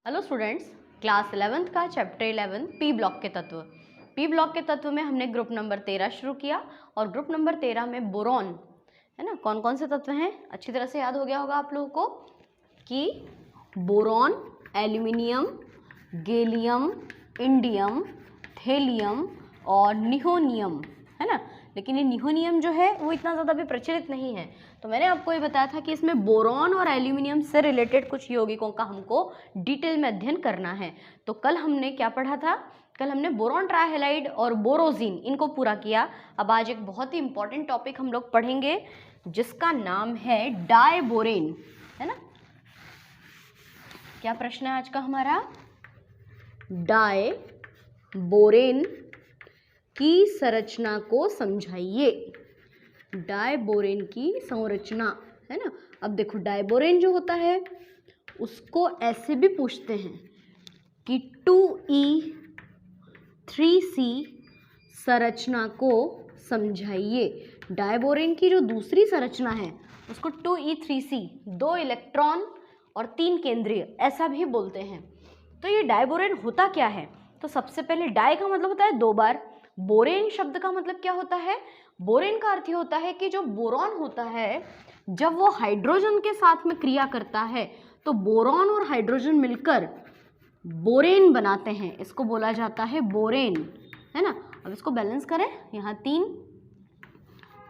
Hello students, class 11th का chapter 11 P block के तत्व। पी ब्लॉक के तत्व में हमने ग्रुप नंबर 13 शुरू किया और ग्रुप नंबर 13 में बोरॉन है ना। कौन कौन से तत्व हैं अच्छी तरह से याद हो गया होगा आप लोगों को कि boron, aluminium, gallium, indium, thallium और निहोनियम है ना। लेकिन ये निहोनियम जो है वो इतना ज़्यादा भी प्रचलित नहीं है। तो मैंने आपको ये बताया था कि इसमें बोरॉन और एल्यूमिनियम से रिलेटेड कुछ यौगिकों का हमको डिटेल में अध्ययन करना है। तो कल हमने क्या पढ़ा था? कल हमने बोरॉन ट्राइहैलाइड और बोरोजीन इनको पूरा किया। अब आज एक बहुत ही इंपॉर्टेंट टॉपिक हम लोग पढ़ेंगे जिसका नाम है डायबोरेन, है ना। क्या प्रश्न है आज का हमारा? डायबोरेन की संरचना को समझाइए। डायबोरेन की संरचना है ना। अब देखो डायबोरेन जो होता है उसको ऐसे भी पूछते हैं कि 2E3C संरचना को समझाइए। डायबोरेन की जो दूसरी संरचना है उसको 2E3C, 2 इलेक्ट्रॉन और 3 केंद्रीय, ऐसा भी बोलते हैं। तो ये डायबोरेन होता क्या है? तो सबसे पहले डाई का मतलब होता है 2 बार। बोरेन शब्द का मतलब क्या होता है? बोरेन का अर्थ होता है कि जो बोरॉन होता है जब वो हाइड्रोजन के साथ में क्रिया करता है तो बोरॉन और हाइड्रोजन मिलकर बोरेन बनाते हैं। इसको बोला जाता है बोरेन, है ना। अब इसको बैलेंस करें, यहाँ 3,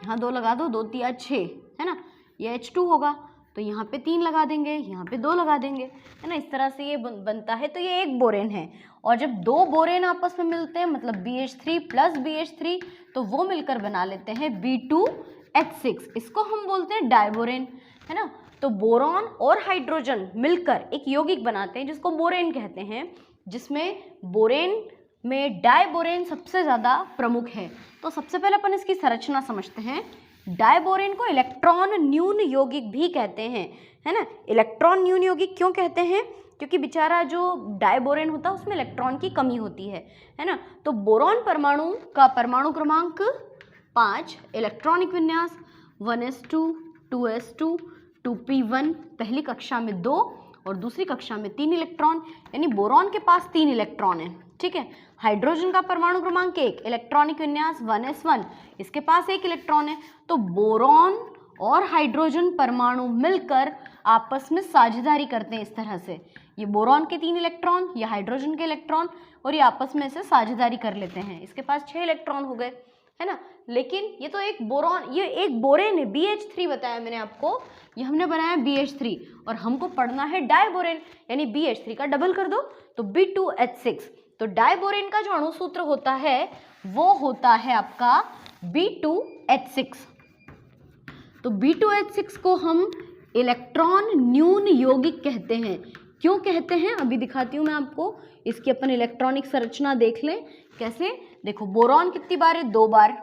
यहाँ 2 लगा दो, 2 3 6 है ना। ये H2 होगा तो यहाँ पे 3 लगा देंगे, यहाँ पे 2 लगा देंगे, है ना। इस तरह से ये बनता है। तो ये एक बोरेन है। और जब 2 बोरेन आपस में मिलते हैं मतलब BH3 प्लस BH3 तो वो मिलकर बना लेते हैं B2H6। इसको हम बोलते हैं डायबोरेन, है ना। तो बोरॉन और हाइड्रोजन मिलकर एक यौगिक बनाते हैं जिसको बोरेन कहते हैं, जिसमें बोरेन में डायबोरेन सबसे ज़्यादा प्रमुख है। तो सबसे पहले अपन इसकी संरचना समझते हैं। डायबोरेन को इलेक्ट्रॉन न्यून यौगिक भी कहते हैं, है ना। इलेक्ट्रॉन न्यून यौगिक क्यों कहते हैं? क्योंकि बेचारा जो डायबोरेन होता है उसमें इलेक्ट्रॉन की कमी होती है ना। तो बोरॉन परमाणु का परमाणु क्रमांक 5, इलेक्ट्रॉनिक विन्यास 1s2 2s2 2p1, पहली कक्षा में 2 और दूसरी कक्षा में 3 इलेक्ट्रॉन, यानी बोरॉन के पास 3 इलेक्ट्रॉन है, ठीक है। हाइड्रोजन का परमाणु क्रमांक 1, इलेक्ट्रॉनिक विन्यास 1s1, इसके पास 1 इलेक्ट्रॉन है। तो बोरॉन और हाइड्रोजन परमाणु मिलकर आपस में साझेदारी करते हैं इस तरह से। ये बोरॉन के 3 इलेक्ट्रॉन, ये हाइड्रोजन के इलेक्ट्रॉन, और ये आपस में से साझेदारी कर लेते हैं। इसके पास 6 इलेक्ट्रॉन हो गए, है ना। लेकिन ये तो एक बोरॉन, ये एक बोरेन है। BH3 बताया मैंने आपको, ये हमने बनाया BH3 और हमको पढ़ना है डायबोरेन, यानी BH3 का डबल कर दो तो B2H6। तो डायबोरेन का जो अणुसूत्र होता है वो होता है आपका B2H6। तो B2H6 को हम इलेक्ट्रॉन न्यून यौगिक कहते हैं। क्यों कहते हैं अभी दिखाती हूँ मैं आपको। इसकी अपन इलेक्ट्रॉनिक संरचना देख लें कैसे। देखो बोरॉन कितनी बार है? 2 बार,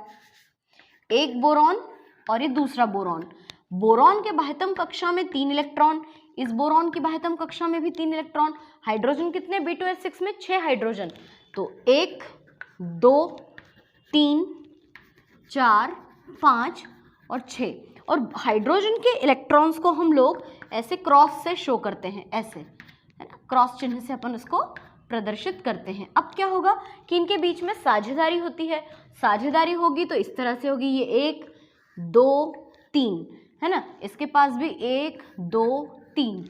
एक बोरॉन और ये दूसरा बोरॉन। बोरॉन के बाह्यतम कक्षा में 3 इलेक्ट्रॉन, इस बोरॉन की बाह्यतम कक्षा में भी 3 इलेक्ट्रॉन। हाइड्रोजन कितने? B2H6 में 6 हाइड्रोजन। तो 1 2 3 4 5 और 6। और हाइड्रोजन के इलेक्ट्रॉन्स को हम लोग ऐसे क्रॉस से शो करते हैं, ऐसे, है ना। क्रॉस चिन्ह से अपन इसको प्रदर्शित करते हैं। अब क्या होगा कि इनके बीच में साझेदारी होती है। साझेदारी होगी तो इस तरह से होगी, ये 1 2 3, है ना। इसके पास भी 1 2 3।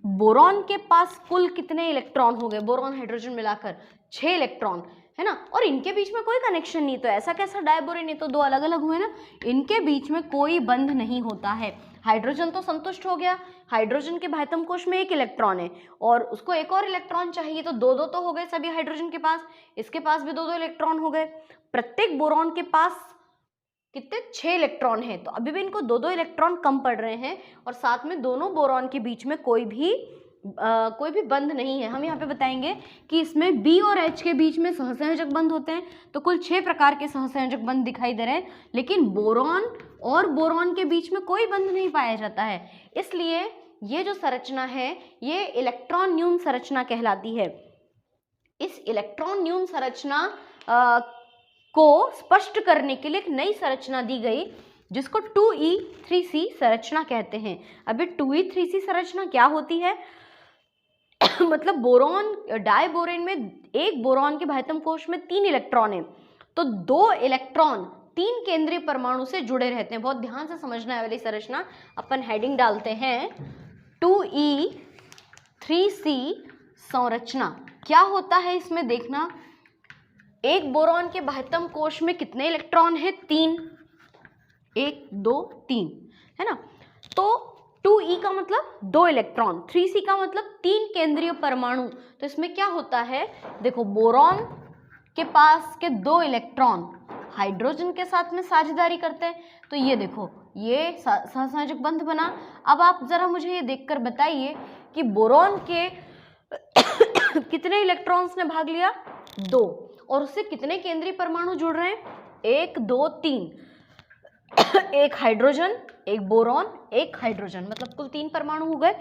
बोरॉन के पास कुल कितने इलेक्ट्रॉन हो गए? बोरॉन हाइड्रोजन मिलाकर 6 इलेक्ट्रॉन, है ना। और इनके बीच में कोई कनेक्शन नहीं। तो ऐसा कैसा डायबोरेन? ये तो 2 अलग अलग हुए ना। इनके बीच में कोई बंध नहीं होता है। हाइड्रोजन तो संतुष्ट हो गया, हाइड्रोजन के बाह्यतम कोश में 1 इलेक्ट्रॉन है और उसको एक और इलेक्ट्रॉन चाहिए, तो 2 2 तो हो गए सभी हाइड्रोजन के पास। इसके पास भी 2 2 इलेक्ट्रॉन हो गए। प्रत्येक बोरॉन के पास कितने? 6 इलेक्ट्रॉन है। तो अभी भी इनको 2 2 इलेक्ट्रॉन कम पड़ रहे हैं और साथ में दोनों बोरॉन के बीच में कोई भी बंध नहीं है। हम यहाँ पे बताएंगे कि इसमें B और H के बीच में सहसंयोजक बंध होते हैं। तो कुल 6 प्रकार के सहसंयोजक बंध दिखाई दे रहे हैं, लेकिन बोरॉन और बोरॉन के बीच में कोई बंध नहीं पाया जाता है। इसलिए ये जो संरचना है ये इलेक्ट्रॉन न्यून संरचना कहलाती है। इस इलेक्ट्रॉन न्यून संरचना को स्पष्ट करने के लिए एक नई संरचना दी गई जिसको 2E3C संरचना कहते हैं। अभी 2E3C संरचना क्या होती है? मतलब बोरॉन, डायबोरेन में एक बोरॉन के बाह्यतम कोश में 3 इलेक्ट्रॉन है, तो 2 इलेक्ट्रॉन 3 केंद्रीय परमाणु से जुड़े रहते हैं। बहुत ध्यान से समझना है वाली संरचना। अपन हेडिंग डालते हैं 2e3c संरचना। क्या होता है इसमें देखना, एक बोरॉन के बाह्यतम कोश में कितने इलेक्ट्रॉन है? 3, 1 2 3, है ना। तो 2e का मतलब 2 इलेक्ट्रॉन, 3c का मतलब 3 केंद्रीय परमाणु। तो इसमें क्या होता है, देखो बोरॉन के पास के 2 इलेक्ट्रॉन हाइड्रोजन के साथ में साझेदारी करते हैं, तो ये देखो ये सहसंयोजक बंध बना। अब आप जरा मुझे ये देखकर बताइए कि बोरॉन के कितने इलेक्ट्रॉन्स ने भाग लिया? 2, और उससे कितने केंद्रीय परमाणु जुड़ रहे हैं? 1 2 3, एक हाइड्रोजन, एक बोरॉन, एक हाइड्रोजन, मतलब कुल 3 परमाणु हो गए।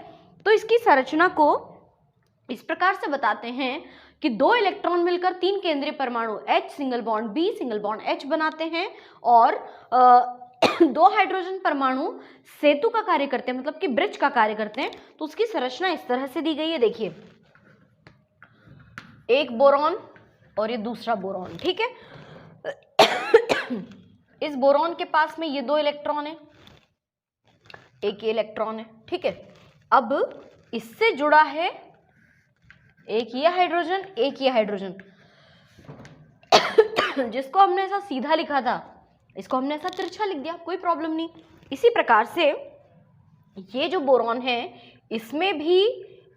तो इसकी संरचना को इस प्रकार से बताते हैं कि 2 इलेक्ट्रॉन मिलकर 3 केंद्रीय परमाणु H single bond B single bond H बनाते हैं, और 2 हाइड्रोजन परमाणु सेतु का कार्य करते हैं, मतलब कि ब्रिज का कार्य करते हैं। तो उसकी संरचना इस तरह से दी गई है, देखिए एक बोरॉन और ये दूसरा बोरॉन, ठीक है। इस बोरॉन के पास में ये 2 इलेक्ट्रॉन है, एक ये इलेक्ट्रॉन है, ठीक है। अब इससे जुड़ा है एक ये हाइड्रोजन, एक ये हाइड्रोजन, जिसको हमने ऐसा सीधा लिखा था, इसको हमने ऐसा तिरछा लिख दिया, कोई प्रॉब्लम नहीं। इसी प्रकार से ये जो बोरॉन है इसमें भी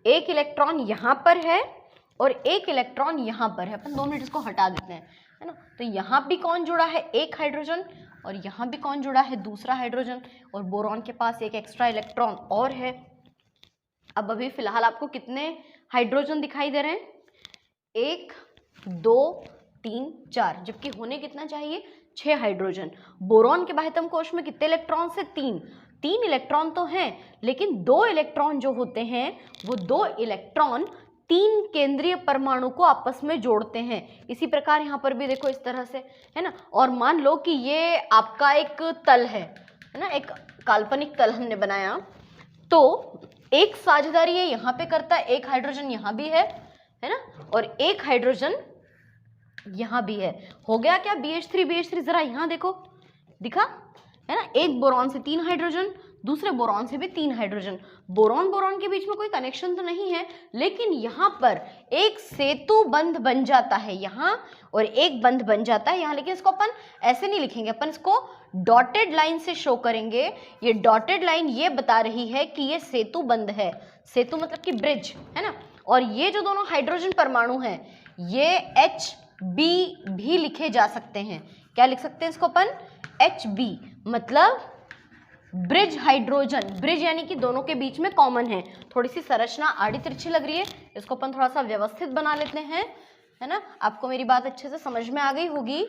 एक इलेक्ट्रॉन यहाँ पर है और एक इलेक्ट्रॉन यहाँ पर है। अपन 2 मिनट इसको हटा देते हैं, है ना। तो यहाँ भी कौन जुड़ा है? एक हाइड्रोजन, और यहाँ भी कौन जुड़ा है? दूसरा हाइड्रोजन, और बोरॉन के पास एक एक्स्ट्रा इलेक्ट्रॉन और है। अब अभी फिलहाल आपको कितने हाइड्रोजन दिखाई दे रहे हैं? 1 2 3 4, जबकि होने कितना चाहिए? 6 हाइड्रोजन। बोरॉन के बाह्यतम कोश में कितने इलेक्ट्रॉन से? 3 इलेक्ट्रॉन तो हैं, लेकिन 2 इलेक्ट्रॉन जो होते हैं वो 2 इलेक्ट्रॉन 3 केंद्रीय परमाणु को आपस में जोड़ते हैं। इसी प्रकार यहाँ पर भी देखो इस तरह से, है ना। और मान लो कि ये आपका एक तल है ना, एक काल्पनिक तल हमने बनाया, तो एक साझेदारी ये यहाँ पे करता है, एक हाइड्रोजन यहाँ भी है ना, और एक हाइड्रोजन यहाँ भी है। हो गया क्या? BH3 जरा यहाँ देखो, दिखा है ना। एक बोरॉन से 3 हाइड्रोजन, दूसरे बोरॉन से भी 3 हाइड्रोजन। बोरॉन के बीच में कोई कनेक्शन तो नहीं है, लेकिन यहाँ पर एक सेतु बंध बन जाता है यहाँ, और एक बंध बन जाता है यहाँ। लेकिन इसको अपन ऐसे नहीं लिखेंगे, अपन इसको डॉटेड लाइन से शो करेंगे। ये डॉटेड लाइन ये बता रही है कि ये सेतु बंध है। सेतु मतलब कि ब्रिज, है ना। और ये जो दोनों हाइड्रोजन परमाणु हैं ये HB भी लिखे जा सकते हैं। क्या लिख सकते हैं इसको अपन? HB, मतलब ब्रिज हाइड्रोजन। ब्रिज यानी कि दोनों के बीच में कॉमन है। थोड़ी सी संरचना आड़ी तिरछी लग रही है, इसको अपन थोड़ा सा व्यवस्थित बना लेते हैं, है ना। आपको मेरी बात अच्छे से समझ में आ गई होगी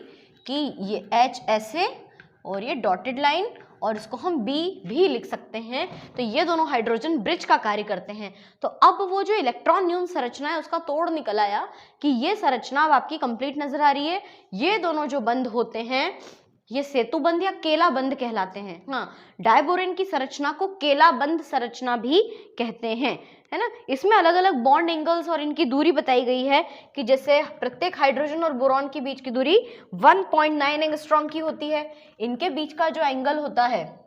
कि ये H ऐसे और ये डॉटेड लाइन, और इसको हम B भी लिख सकते हैं। तो ये दोनों हाइड्रोजन ब्रिज का कार्य करते हैं। तो अब वो जो इलेक्ट्रॉन न्यून संरचना है उसका तोड़ निकल आया कि ये संरचना अब आपकी कंप्लीट नजर आ रही है। ये दोनों जो बंध होते हैं ये सेतु बंध या केला बंध कहलाते हैं। हाँ, डायबोरेन की संरचना को केला बंध संरचना भी कहते हैं, है ना। इसमें अलग अलग बॉन्ड एंगल्स और इनकी दूरी बताई गई है कि जैसे प्रत्येक हाइड्रोजन और बोरॉन के बीच की दूरी 1.9 एंगस्ट्रॉम की होती है। इनके बीच का जो एंगल होता है,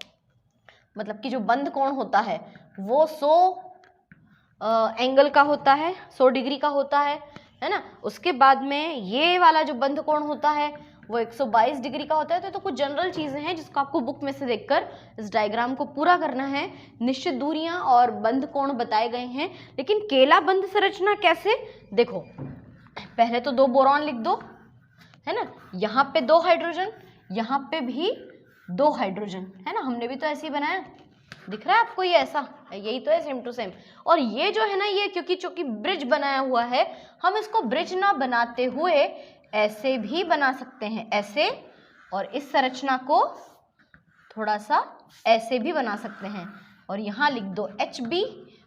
मतलब कि जो बंध कोण होता है, वो 100 एंगल का होता है, 100 डिग्री का होता है ना। उसके बाद में ये वाला जो बंध कोण होता है वो 122 डिग्री का होता है। तो कुछ जनरल चीजें हैं जिसको आपको बुक में से देखकर इस डायग्राम को पूरा करना है। निश्चित दूरियां और बंध कोण बताए गए हैं, लेकिन केला बंध संरचना कैसे? देखो, पहले तो 2 बोरॉन लिख दो, है ना। यहाँ पे 2 हाइड्रोजन, यहाँ पे भी 2 हाइड्रोजन, है ना। हमने भी तो ऐसे ही बनाया, दिख रहा है आपको? ये ऐसा, यही तो है, सेम टू सेम। और ये जो है ना, ये क्योंकि ब्रिज बनाया हुआ है, हम इसको ब्रिज ना बनाते हुए ऐसे भी बना सकते हैं, ऐसे, और इस संरचना को थोड़ा सा ऐसे भी बना सकते हैं। और यहाँ लिख दो HB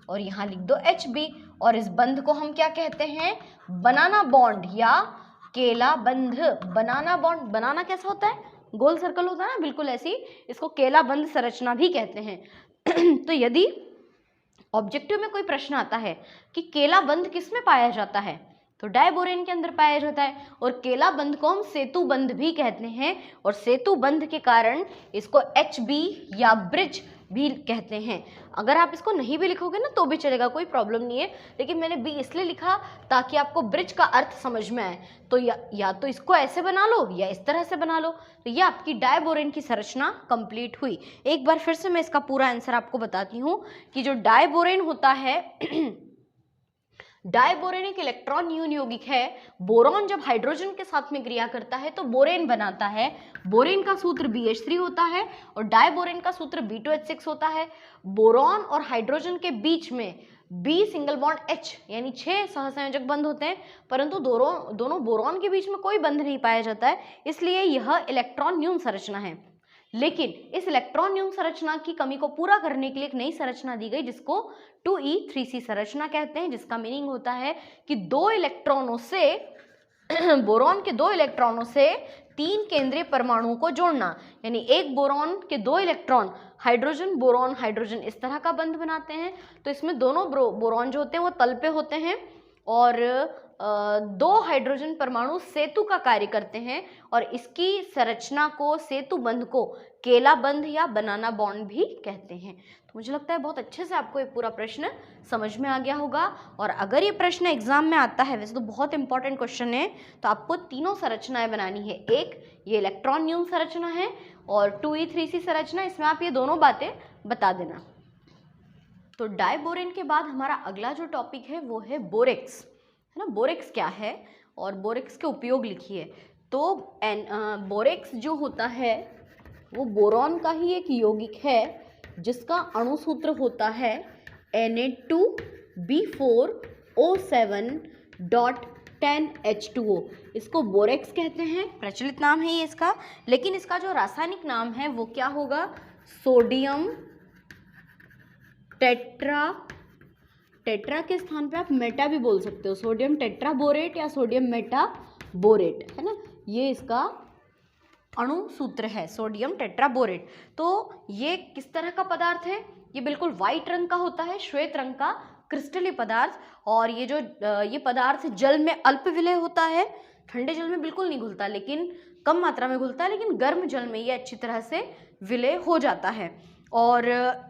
और यहाँ लिख दो HB, और इस बंध को हम क्या कहते हैं? बनाना बॉन्ड या केला बंध। बनाना बॉन्ड, बनाना कैसा होता है? गोल सर्कल होता है ना, बिल्कुल ऐसी, इसको केला बंध संरचना भी कहते हैं। तो यदि ऑब्जेक्टिव में कोई प्रश्न आता है कि केलाबंध किस में पाया जाता है, तो डायबोरेन के अंदर पाया जाता है। और केलाबंध को हम सेतु बंध भी कहते हैं, और सेतु बंध के कारण इसको HB या ब्रिज भी कहते हैं। अगर आप इसको नहीं भी लिखोगे ना तो भी चलेगा, कोई प्रॉब्लम नहीं है, लेकिन मैंने बी इसलिए लिखा ताकि आपको ब्रिज का अर्थ समझ में आए। तो या तो इसको ऐसे बना लो या इस तरह से बना लो। तो ये आपकी डायबोरेन की संरचना कंप्लीट हुई। एक बार फिर से मैं इसका पूरा आंसर आपको बताती हूँ कि जो डायबोरेन होता है डायबोरेन एक इलेक्ट्रॉन न्यून यौगिक है। बोरॉन जब हाइड्रोजन के साथ में क्रिया करता है तो बोरेन बनाता है। बोरेन का सूत्र BH3 होता है और डायबोरेन का सूत्र B2H6 होता है। बोरॉन और हाइड्रोजन के बीच में B सिंगल बॉन्ड H यानी 6 सहसंयोजक बंध होते हैं, परंतु दोनों बोरॉन के बीच में कोई बंध नहीं पाया जाता है, इसलिए यह इलेक्ट्रॉन न्यून संरचना है। लेकिन इस इलेक्ट्रॉन न्यून संरचना की कमी को पूरा करने के लिए एक नई संरचना दी गई जिसको 2E3C संरचना कहते हैं, जिसका मीनिंग होता है कि दो इलेक्ट्रॉनों से बोरॉन के 2 इलेक्ट्रॉनों से 3 केंद्रीय परमाणुओं को जोड़ना, यानी एक बोरॉन के 2 इलेक्ट्रॉन हाइड्रोजन बोरॉन हाइड्रोजन इस तरह का बंध बनाते हैं। तो इसमें दोनों बोरॉन जो होते हैं वो तल पे होते हैं और 2 हाइड्रोजन परमाणु सेतु का कार्य करते हैं, और इसकी संरचना को सेतु बंध को केला बंध या बनाना बॉन्ड भी कहते हैं। तो मुझे लगता है बहुत अच्छे से आपको ये पूरा प्रश्न समझ में आ गया होगा। और अगर ये प्रश्न एग्जाम में आता है, वैसे तो बहुत इंपॉर्टेंट क्वेश्चन है, तो आपको तीनों संरचनाएं बनानी है। एक ये इलेक्ट्रॉन न्यून संरचना है और 2E3C संरचना, इसमें आप ये दोनों बातें बता देना। तो डायबोरेन के बाद हमारा अगला जो टॉपिक है वो है बोरेक्स, है ना। बोरेक्स क्या है और बोरेक्स के उपयोग लिखिए। तो बोरेक्स जो होता है वो बोरॉन का ही एक यौगिक है जिसका अणु सूत्र होता है Na2B4O7.10H2O। इसको बोरेक्स कहते हैं, प्रचलित नाम है ये इसका, लेकिन इसका जो रासायनिक नाम है वो क्या होगा, सोडियम टेट्रा के स्थान पे आप मेटा भी बोल सकते हो, सोडियम टेट्रा बोरेट या सोडियम मेटा बोरेट, है ना। ये इसका अणु सूत्र है, सोडियम टेट्रा बोरेट। तो ये किस तरह का पदार्थ है, ये बिल्कुल वाइट रंग का होता है, श्वेत रंग का क्रिस्टलीय पदार्थ। और ये पदार्थ जल में अल्प विलय होता है, ठंडे जल में बिल्कुल नहीं घुलता, लेकिन कम मात्रा में घुलता है, लेकिन गर्म जल में ये अच्छी तरह से विलय हो जाता है। और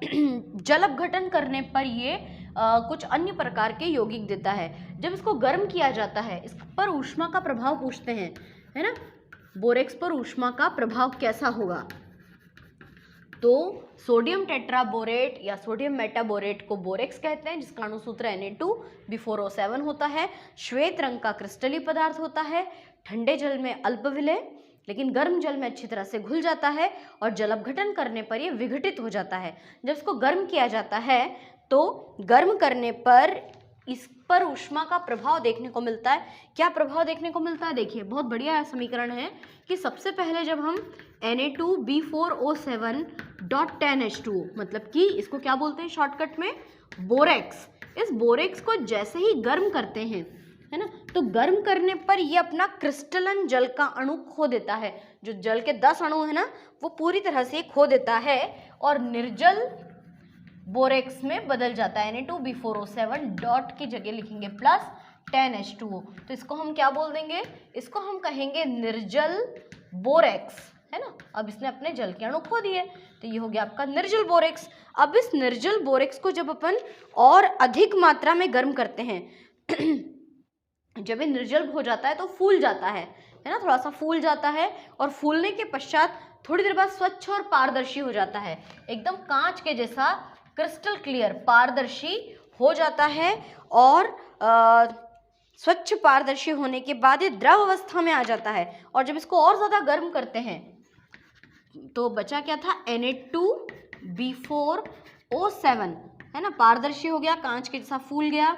जल अपघटन करने पर ये कुछ अन्य प्रकार के यौगिक देता है। जब इसको गर्म किया जाता है, इस पर ऊष्मा का प्रभाव पूछते हैं, है ना, बोरेक्स पर ऊष्मा का प्रभाव कैसा होगा। तो सोडियम टेट्राबोरेट या सोडियम मेटाबोरेट को बोरेक्स कहते हैं, जिसका अणु सूत्र Na2B4O7 होता है। श्वेत रंग का क्रिस्टलीय पदार्थ होता है, ठंडे जल में अल्प विलय, लेकिन गर्म जल में अच्छी तरह से घुल जाता है, और जल अपघटन करने पर यह विघटित हो जाता है। जब इसको गर्म किया जाता है तो गर्म करने पर इस पर ऊष्मा का प्रभाव देखने को मिलता है। क्या प्रभाव देखने को मिलता है, देखिए बहुत बढ़िया समीकरण है कि सबसे पहले जब हम Na2B4O7.10H2O, मतलब कि इसको क्या बोलते हैं शॉर्टकट में, बोरेक्स। इस बोरेक्स को जैसे ही गर्म करते हैं, है ना, तो गर्म करने पर ये अपना क्रिस्टलन जल का अणु खो देता है। जो जल के 10 अणु है ना, वो पूरी तरह से खो देता है और निर्जल बोरेक्स में बदल जाता है। Na2B4O7 डॉट की जगह लिखेंगे प्लस 10H2O। तो इसको हम क्या बोल देंगे, इसको हम कहेंगे निर्जल बोरेक्स, है ना। अब इसने अपने जल के अणु खो दिए, तो ये हो गया आपका निर्जल बोरेक्स। अब इस निर्जल बोरेक्स को जब अपन और अधिक मात्रा में गर्म करते हैं जब ये निर्जल हो जाता है तो फूल जाता है ना, थोड़ा सा फूल जाता है, और फूलने के पश्चात थोड़ी देर बाद स्वच्छ और पारदर्शी हो जाता है, एकदम कांच के जैसा क्रिस्टल क्लियर पारदर्शी हो जाता है। और स्वच्छ पारदर्शी होने के बाद ये द्रव अवस्था में आ जाता है। और जब इसको और ज़्यादा गर्म करते हैं तो बचा क्या था, Na2B4O7, है ना, पारदर्शी हो गया, कांच के जैसा फूल गया।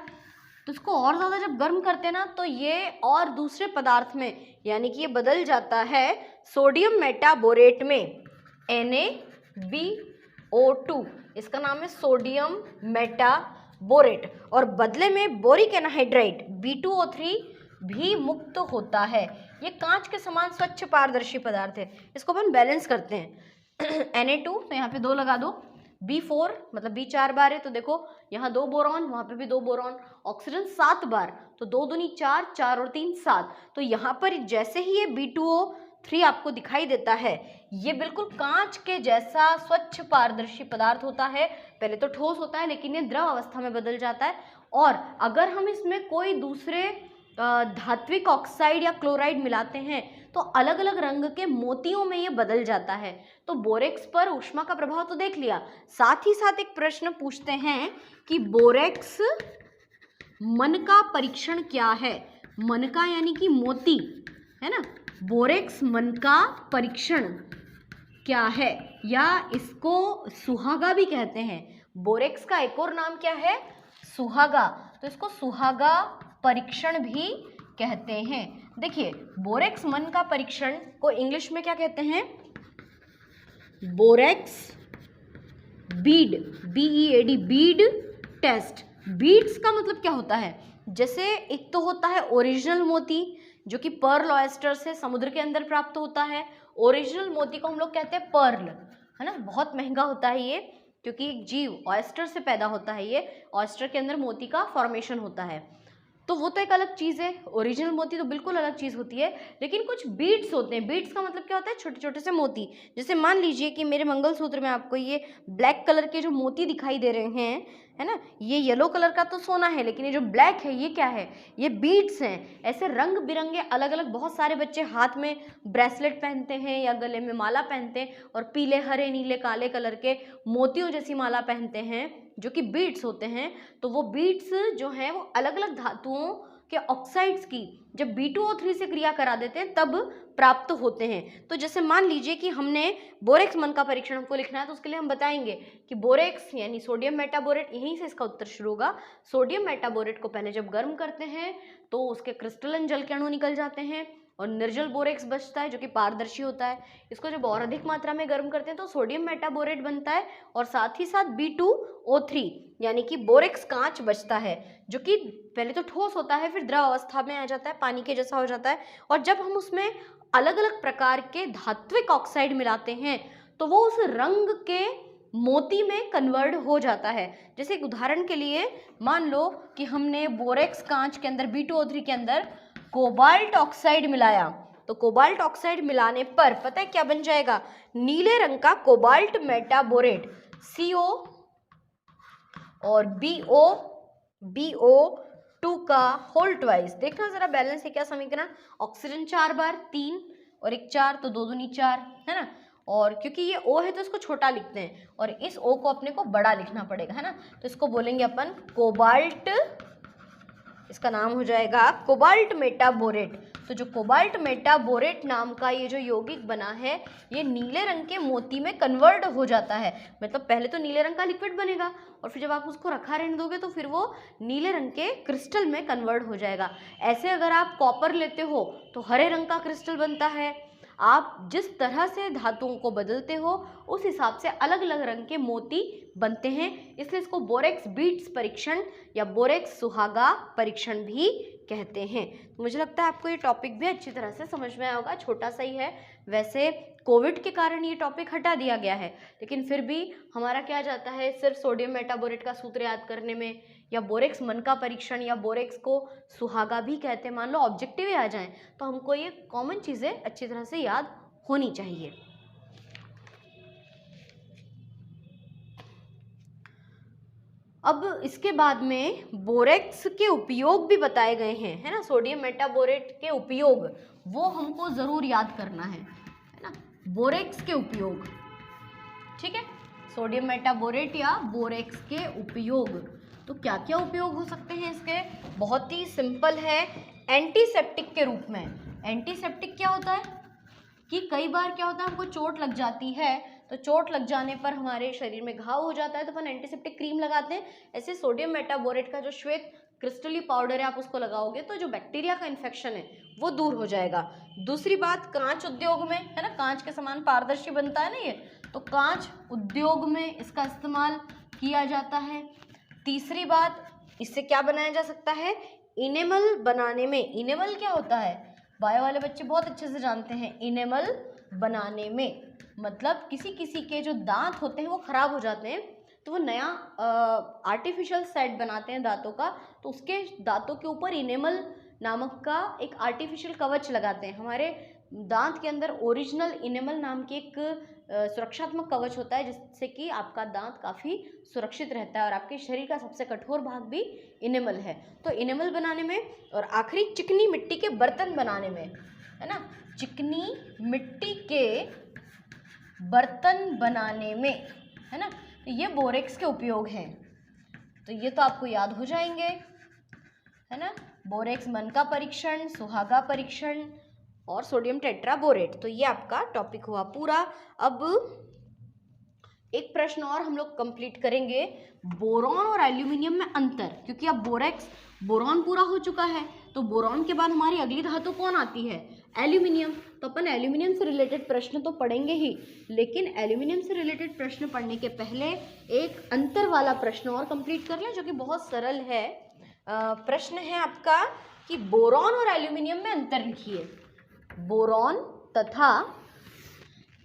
तो इसको और ज़्यादा जब गर्म करते हैं ना, तो ये और दूसरे पदार्थ में, यानी कि ये बदल जाता है सोडियम मेटाबोरेट में, Na2, इसका नाम है सोडियम मेटाबोरेट, और बदले में बोरिक एनहाइड्राइड B2O3 भी मुक्त होता है। ये कांच के समान स्वच्छ पारदर्शी पदार्थ है। इसको अपन बैलेंस करते हैं Na2, तो यहाँ पे 2 लगा दो, B4 मतलब B 4 बार है, तो देखो यहाँ 2 बोरॉन, वहाँ पे भी 2 बोरॉन। ऑक्सीजन 7 बार, तो 2 दूनी 4, 4 और 3 7। तो यहाँ पर जैसे ही ये B2O3 आपको दिखाई देता है, ये बिल्कुल कांच के जैसा स्वच्छ पारदर्शी पदार्थ होता है। पहले तो ठोस होता है, लेकिन ये द्रव अवस्था में बदल जाता है। और अगर हम इसमें कोई दूसरे धात्विक ऑक्साइड या क्लोराइड मिलाते हैं तो अलग अलग रंग के मोतियों में ये बदल जाता है। तो बोरेक्स पर ऊष्मा का प्रभाव तो देख लिया, साथ ही साथ एक प्रश्न पूछते हैं कि बोरेक्स मन का परीक्षण क्या है। मन का यानी कि मोती है ना, बोरेक्स मन का परीक्षण क्या है, या इसको सुहागा भी कहते हैं। बोरेक्स का एक और नाम क्या है, सुहागा, तो इसको सुहागा परीक्षण भी कहते हैं। देखिए बोरेक्स मन का परीक्षण को इंग्लिश में क्या कहते हैं, borax bead, BEAD, bead test. Beads का मतलब क्या होता है, जैसे एक तो होता है ओरिजिनल मोती जो कि पर्ल ऑयस्टर से समुद्र के अंदर प्राप्त होता है। ओरिजिनल मोती को हम लोग कहते हैं पर्ल, है ना, बहुत महंगा होता है ये, क्योंकि एक जीव ऑयस्टर से पैदा होता है, ये ऑयस्टर के अंदर मोती का फॉर्मेशन होता है। तो वो तो एक अलग चीज़ है, ओरिजिनल मोती तो बिल्कुल अलग चीज़ होती है। लेकिन कुछ बीड्स होते हैं, बीड्स का मतलब क्या होता है, छोटे छोटे से मोती। जैसे मान लीजिए कि मेरे मंगलसूत्र में आपको ये ब्लैक कलर के जो मोती दिखाई दे रहे हैं, है ना, ये येलो कलर का तो सोना है, लेकिन ये जो ब्लैक है ये क्या है, ये बीड्स हैं। ऐसे रंग बिरंगे अलग अलग बहुत सारे बच्चे हाथ में ब्रेसलेट पहनते हैं या गले में माला पहनते हैं, और पीले हरे नीले काले कलर के मोतियों जैसी माला पहनते हैं जो कि बीड्स होते हैं। तो वो बीड्स जो हैं वो अलग अलग धातुओं के ऑक्साइड्स की जब B2O3 से क्रिया करा देते हैं तब प्राप्त होते हैं। तो जैसे मान लीजिए कि हमने बोरेक्स मन का परीक्षण हमको लिखना है, तो उसके लिए हम बताएंगे कि बोरेक्स यानी सोडियम मेटाबोरेट, यहीं से इसका उत्तर शुरू होगा। सोडियम मेटाबोरेट को पहले जब गर्म करते हैं तो उसके क्रिस्टलन जल के अणु निकल जाते हैं और निर्जल बोरेक्स बचता है जो कि पारदर्शी होता है। इसको जब और अधिक मात्रा में गर्म करते हैं तो सोडियम मेटाबोरेट बनता है, और साथ ही साथ B2O3 यानी कि बोरेक्स कांच बचता है, जो कि पहले तो ठोस होता है, फिर द्रव अवस्था में आ जाता है, पानी के जैसा हो जाता है। और जब हम उसमें अलग अलग प्रकार के धात्विक ऑक्साइड मिलाते हैं तो वो उस रंग के मोती में कन्वर्ट हो जाता है। जैसे एक उदाहरण के लिए मान लो कि हमने बोरेक्स कांच के अंदर B2O3 के अंदर कोबाल्ट ऑक्साइड मिलाया, तो कोबाल्ट ऑक्साइड मिलाने पर पता है क्या बन जाएगा, नीले रंग का कोबाल्ट मेटाबोरेट CO और BO2 का होल ट्वाइस। देखना जरा बैलेंस है क्या समीकरण, ऑक्सीजन 4 बार 3 और एक 4, तो 2 दूनी 4, है ना। और क्योंकि ये O है तो इसको छोटा लिखते हैं, और इस O को अपने को बड़ा लिखना पड़ेगा, है ना। तो इसको बोलेंगे अपन कोबाल्ट, इसका नाम हो जाएगा कोबाल्ट मेटाबोरेट। तो जो कोबाल्ट मेटाबोरेट नाम का ये जो यौगिक बना है, ये नीले रंग के मोती में कन्वर्ट हो जाता है। मतलब पहले तो नीले रंग का लिक्विड बनेगा, और फिर जब आप उसको रखा रहने दोगे तो फिर वो नीले रंग के क्रिस्टल में कन्वर्ट हो जाएगा। ऐसे अगर आप कॉपर लेते हो तो हरे रंग का क्रिस्टल बनता है। आप जिस तरह से धातुओं को बदलते हो उस हिसाब से अलग अलग रंग के मोती बनते हैं, इसलिए इसको बोरेक्स बीड्स परीक्षण या बोरेक्स सुहागा परीक्षण भी कहते हैं। तो मुझे लगता है आपको ये टॉपिक भी अच्छी तरह से समझ में आया होगा, छोटा सा ही है। वैसे कोविड के कारण ये टॉपिक हटा दिया गया है, लेकिन फिर भी हमारा क्या जाता है सिर्फ सोडियम मेटाबोरेट का सूत्र याद करने में, या बोरेक्स मन का परीक्षण, या बोरेक्स को सुहागा भी कहते हैं। मान लो ऑब्जेक्टिव आ जाएं तो हमको ये कॉमन चीज़ें अच्छी तरह से याद होनी चाहिए। अब इसके बाद में बोरेक्स के उपयोग भी बताए गए हैं, है ना। सोडियम मेटाबोरेट के उपयोग वो हमको ज़रूर याद करना है ना, बोरेक्स के उपयोग, ठीक है। सोडियम मेटाबोरेट या बोरेक्स के उपयोग, तो क्या क्या उपयोग हो सकते हैं इसके, बहुत ही सिंपल है। एंटीसेप्टिक के रूप में, एंटीसेप्टिक क्या होता है कि कई बार क्या होता है हमको चोट लग जाती है, तो चोट लग जाने पर हमारे शरीर में घाव हो जाता है तो अपन एंटीसेप्टिक क्रीम लगाते हैं। ऐसे सोडियम मेटाबोरेट का जो श्वेत क्रिस्टली पाउडर है आप उसको लगाओगे तो जो बैक्टीरिया का इन्फेक्शन है वो दूर हो जाएगा। दूसरी बात, कांच उद्योग में, है ना, कांच के समान पारदर्शी बनता है ना ये, तो कांच उद्योग में इसका इस्तेमाल किया जाता है। तीसरी बात, इससे क्या बनाया जा सकता है, इनेमल बनाने में। इनेमल क्या होता है, बायो वाले बच्चे बहुत अच्छे से जानते हैं। इनेमल बनाने में, मतलब किसी किसी के जो दांत होते हैं वो खराब हो जाते हैं तो वो नया आर्टिफिशियल सेट बनाते हैं दांतों का, तो उसके दांतों के ऊपर इनेमल नामक का एक आर्टिफिशियल कवच लगाते हैं। हमारे दांत के अंदर ओरिजिनल इनेमल नाम की एक सुरक्षात्मक कवच होता है जिससे कि आपका दांत काफ़ी सुरक्षित रहता है, और आपके शरीर का सबसे कठोर भाग भी इनेमल है। तो इनेमल बनाने में, और आखिरी चिकनी मिट्टी के बर्तन बनाने में, है ना, चिकनी मिट्टी के बर्तन बनाने में, है ना, तो ये बोरेक्स के उपयोग हैं। तो ये तो आपको याद हो जाएंगे, है ना, बोरेक्स मन का परीक्षण, सुहागा परीक्षण और सोडियम टेट्राबोरेट। तो ये आपका टॉपिक हुआ पूरा। अब एक प्रश्न और हम लोग कंप्लीट करेंगे, बोरॉन और एल्यूमिनियम में अंतर, क्योंकि अब बोरॉन पूरा हो चुका है, तो बोरॉन के बाद हमारी अगली धातु कौन आती है? एल्यूमिनियम। तो अपन एल्यूमिनियम से रिलेटेड प्रश्न तो पढ़ेंगे ही, लेकिन एल्यूमिनियम से रिलेटेड प्रश्न पढ़ने के पहले एक अंतर वाला प्रश्न और कंप्लीट कर लें, जो कि बहुत सरल है। प्रश्न है आपका कि बोरॉन और एल्यूमिनियम में अंतर लिखिए। बोरॉन तथा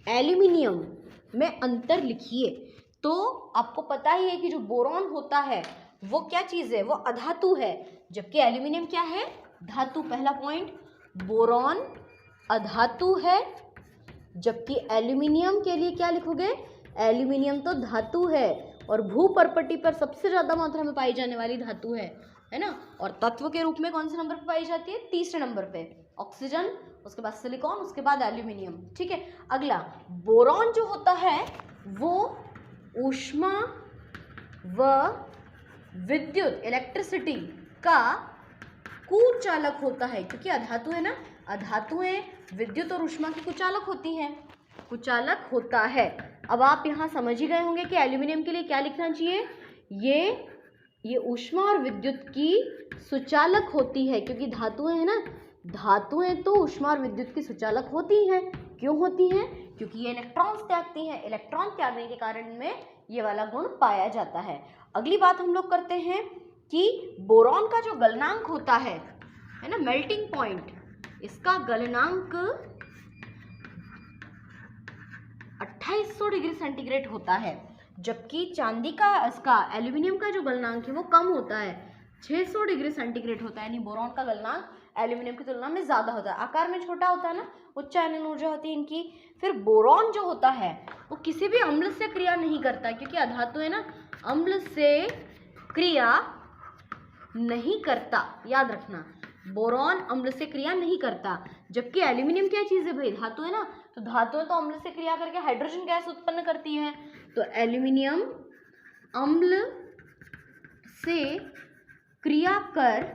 एल्यूमिनियम में अंतर लिखिए। तो आपको पता ही है कि जो बोरॉन होता है वो क्या चीज़ है? वो अधातु है, जबकि एल्यूमिनियम क्या है? धातु। पहला पॉइंट, बोरॉन अधातु है, जबकि एल्यूमिनियम के लिए क्या लिखोगे? एल्यूमिनियम तो धातु है और भूपर्पटी पर सबसे ज़्यादा मात्रा में पाई जाने वाली धातु है ना। और तत्व के रूप में कौन से नंबर पर पाई जाती है? तीसरे नंबर पे ऑक्सीजन, उसके बाद सिलिकॉन, उसके बाद एल्यूमिनियम। ठीक है। अगला, बोरॉन जो होता है वो ऊष्मा व विद्युत इलेक्ट्रिसिटी का कुचालक होता है, क्योंकि अधातु है ना, अधातुएं विद्युत और ऊष्मा की कुचालक होती हैं, कुचालक होता है। अब आप यहाँ समझ ही गए होंगे कि एल्यूमिनियम के लिए क्या लिखना चाहिए? ये ऊष्मा और विद्युत की सुचालक होती है, क्योंकि धातुएं है ना, धातुएं तो ऊष्मा और विद्युत की सुचालक होती हैं। क्यों होती हैं? क्योंकि ये इलेक्ट्रॉन्स त्यागती हैं, इलेक्ट्रॉन त्यागने के कारण में ये वाला गुण पाया जाता है। अगली बात हम लोग करते हैं कि बोरॉन का जो गलनांक होता है ना, मेल्टिंग पॉइंट, इसका गलनांक 2800 डिग्री सेंटीग्रेड होता है, जबकि चांदी का, इसका एल्यूमिनियम का जो गलनांक है वो कम होता है, 600 डिग्री सेंटीग्रेड होता है। यानी बोरॉन का गलनांक एल्यूमिनियम की तुलना में ज़्यादा होता है, आकार में छोटा होता है ना, उच्च आयनन ऊर्जा होती है इनकी। फिर बोरॉन जो होता है वो किसी भी अम्ल से क्रिया नहीं करता, क्योंकि अधातु है ना, अम्ल से क्रिया नहीं करता, याद रखना, बोरॉन अम्ल से क्रिया नहीं करता। जबकि एल्यूमिनियम क्या चीज़ है भाई? धातु है ना, तो धातुएं तो अम्ल से क्रिया करके हाइड्रोजन गैस उत्पन्न करती हैं। तो एल्यूमिनियम अम्ल से क्रिया कर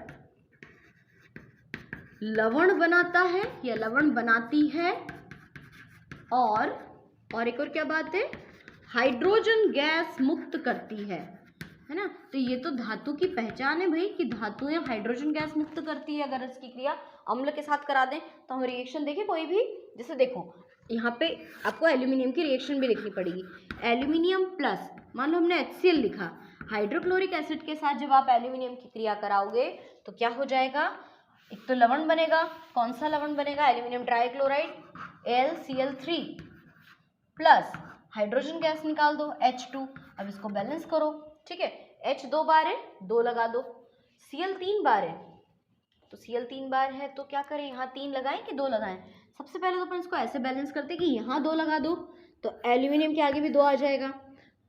लवण बनाता है या लवण बनाती है, और एक और क्या बात है? हाइड्रोजन गैस मुक्त करती है ना। तो ये तो धातु की पहचान है भाई कि धातुएं हाइड्रोजन गैस मुक्त करती है। अगर इसकी क्रिया अम्ल के साथ करा दें तो हम रिएक्शन देखें कोई भी, जैसे देखो यहाँ पे आपको एल्यूमिनियम की रिएक्शन भी लिखनी पड़ेगी। एल्यूमिनियम प्लस, मान लो हमने HCl लिखा, हाइड्रोक्लोरिक एसिड के साथ जब आप एल्यूमिनियम की क्रिया कराओगे तो क्या हो जाएगा? एक तो लवण बनेगा, कौन सा लवण बनेगा? Aluminium trichloride AlCl3 plus hydrogen gas निकाल दो H2। अब इसको बैलेंस करो, ठीक है। H 2 बार है, 2 लगा दो। Cl 3 बार है, तो Cl 3 बार है तो क्या करें? यहाँ 3 लगाएं कि 2 लगाएं? सबसे पहले तो अपन इसको ऐसे बैलेंस करते कि यहाँ 2 लगा दो, तो एल्यूमिनियम के आगे भी 2 आ जाएगा।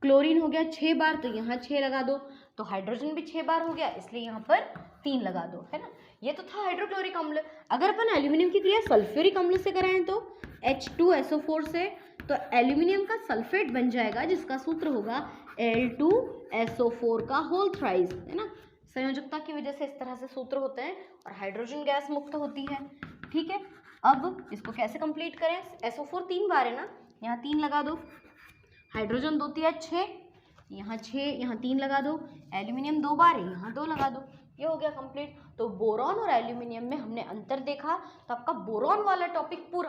क्लोरीन हो गया 6 बार, तो यहाँ 6 लगा दो, तो हाइड्रोजन भी 6 बार हो गया, इसलिए यहाँ पर 3 लगा दो, है ना। ये तो था हाइड्रोक्लोरिक अम्ल। अगर अपन एल्यूमिनियम की क्रिया सल्फ्यूरिक अम्ल से कराएं तो H2SO4 से, तो एल्यूमिनियम का सल्फेट बन जाएगा, जिसका सूत्र होगा Al2SO4 का होल थ्राइस, है ना। संयोजकता की वजह से इस तरह से सूत्र होते हैं और हाइड्रोजन गैस मुक्त होती है, ठीक है। अब इसको कैसे कंप्लीट करें? SO4 3 बार है ना, यहाँ 3 लगा दो, हाइड्रोजन 2 तिया 6, यहाँ 6, यहाँ 3 लगा दो, एल्यूमिनियम 2 बार है, यहाँ 2 लगा दो, ये हो गया कंप्लीट। तो बोरॉन और एल्यूमिनियम में हमने अंतर देखा, तो आपका बोरॉन वाला टॉपिक पूरा